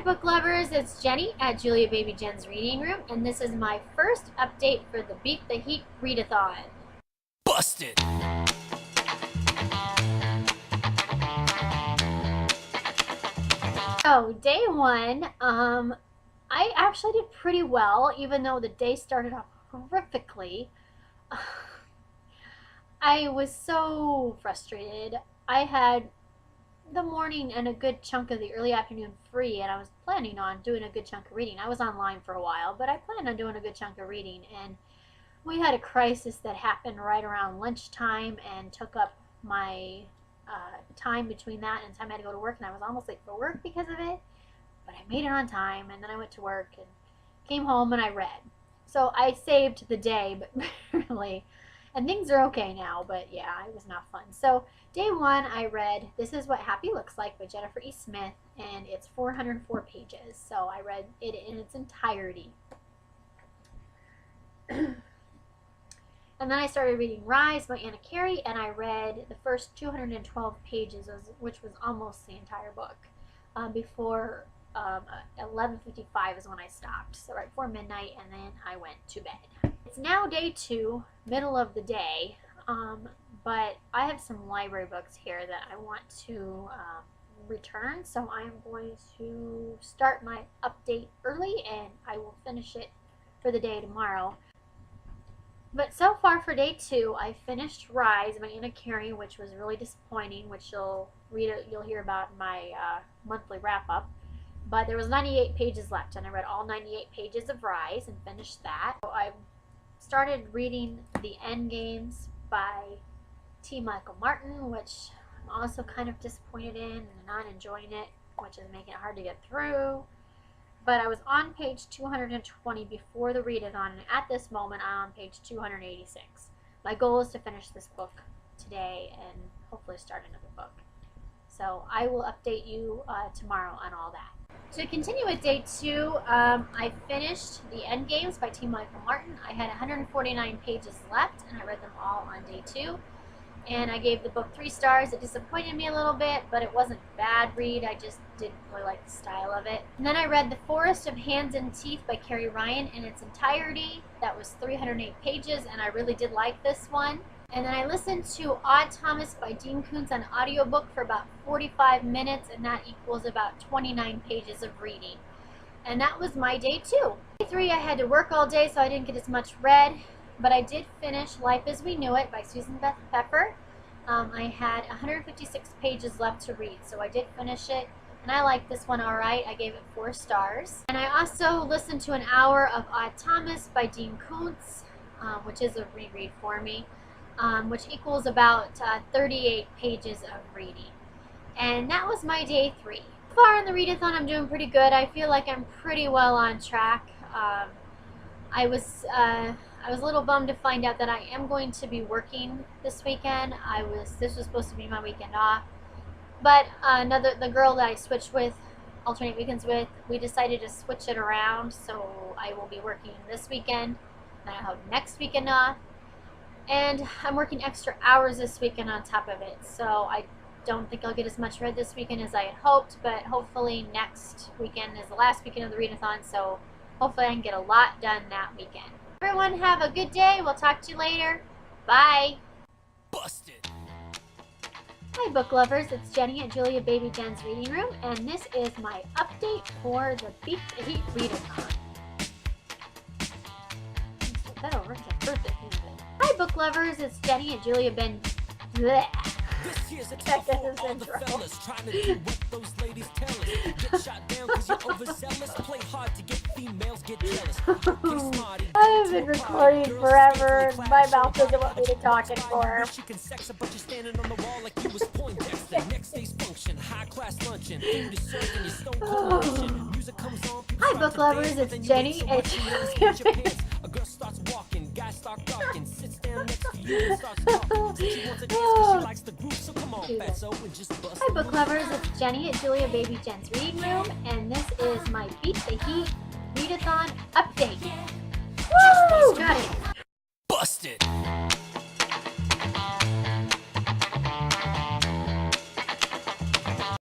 book lovers, it's Jenny at Julia Baby Jen's Reading Room, and this is my first update for the Beat the Heat readathon. Busted! So, day one, I actually did pretty well, even though the day started off horrifically. I was so frustrated. I had the morning and a good chunk of the early afternoon free, and I was planning on doing a good chunk of reading. I was online for a while, but I planned on doing a good chunk of reading, and we had a crisis that happened right around lunchtime and took up my time between that and the time I had to go to work, and I was almost late for work because of it, but I made it on time, and then I went to work and came home and I read. So I saved the day, but really, and things are okay now, but yeah, it was not fun. So day one, I read This Is What Happy Looks Like by Jennifer E. Smith, and it's 404 pages, so I read it in its entirety. And then I started reading Rise by Anna Carey, and I read the first 212 pages, which was almost the entire book, before 11:55 is when I stopped, so right before midnight, and then I went to bed. It's now day two, middle of the day, but I have some library books here that I want to return, so I am going to start my update early, and I will finish it for the day tomorrow. But so far for day two, I finished Rise by Anna Carey, which was really disappointing, which you'll hear about in my monthly wrap-up. But there was 98 pages left, and I read all 98 pages of Rise and finished that. So I started reading The Endgames by T. Michael Martin, which I'm also kind of disappointed in and not enjoying it, which is making it hard to get through. But I was on page 220 before the readathon, and at this moment I'm on page 286. My goal is to finish this book today and hopefully start another book. So I will update you tomorrow on all that. To continue with day two, I finished The Endgames by T. Michael Martin. I had 149 pages left, and I read them all on day two. And I gave the book 3 stars. It disappointed me a little bit, but it wasn't a bad read. I just didn't really like the style of it. And then I read The Forest of Hands and Teeth by Carrie Ryan in its entirety. That was 308 pages, and I really did like this one. And then I listened to Odd Thomas by Dean Koontz on audiobook for about 45 minutes, and that equals about 29 pages of reading. And that was my day two. Day three, I had to work all day, so I didn't get as much read. But I did finish Life as We Knew It by Susan Beth Pepper. I had 156 pages left to read, so I did finish it, and I liked this one all right. I gave it 4 stars. And I also listened to an hour of Odd Thomas by Dean Koontz, which is a reread for me, which equals about 38 pages of reading. And that was my day three. So far in the readathon, I'm doing pretty good. I feel like I'm pretty well on track. I was a little bummed to find out that I am going to be working this weekend. This was supposed to be my weekend off, but the girl that I switched with, alternate weekends with, we decided to switch it around. So I will be working this weekend, and I'll have next weekend off, and I'm working extra hours this weekend on top of it. So I don't think I'll get as much read this weekend as I had hoped, but hopefully next weekend is the last weekend of the readathon, so hopefully I can get a lot done that weekend. Everyone have a good day. We'll talk to you later. Bye. Busted! Hi book lovers, it's Jenny at Julia Baby Jen's Reading Room, and this is my update for the Beat the Heat readathon. Let's flip that over. It's a perfect movement. Hi book lovers, it's Jenny at Julia Bleh. This here's a Check tough this for all the intro. fellas trying to do what those ladies tell us. Get shot down cause you're overzealous. Play hard to get females, get jealous. I have been recording forever. My mouth doesn't want me to talk anymore. She can sex her, but you're standing on the wall like you was Poindexter. Next day's function, high class luncheon. Food is served and you're stone cold luncheon. Music comes on. Hi book lovers, it's Jenny and Julia. A girl starts walking, guys start talking, sits down next to you and starts talking. She wants to dance 'cause she likes the groove, so come on, fatso, and just bust. Hi book lovers, it's Jenny at Julia Baby Jen's Reading Room, and this is my Beat the Heat readathon update. Woo! Got it. Busted!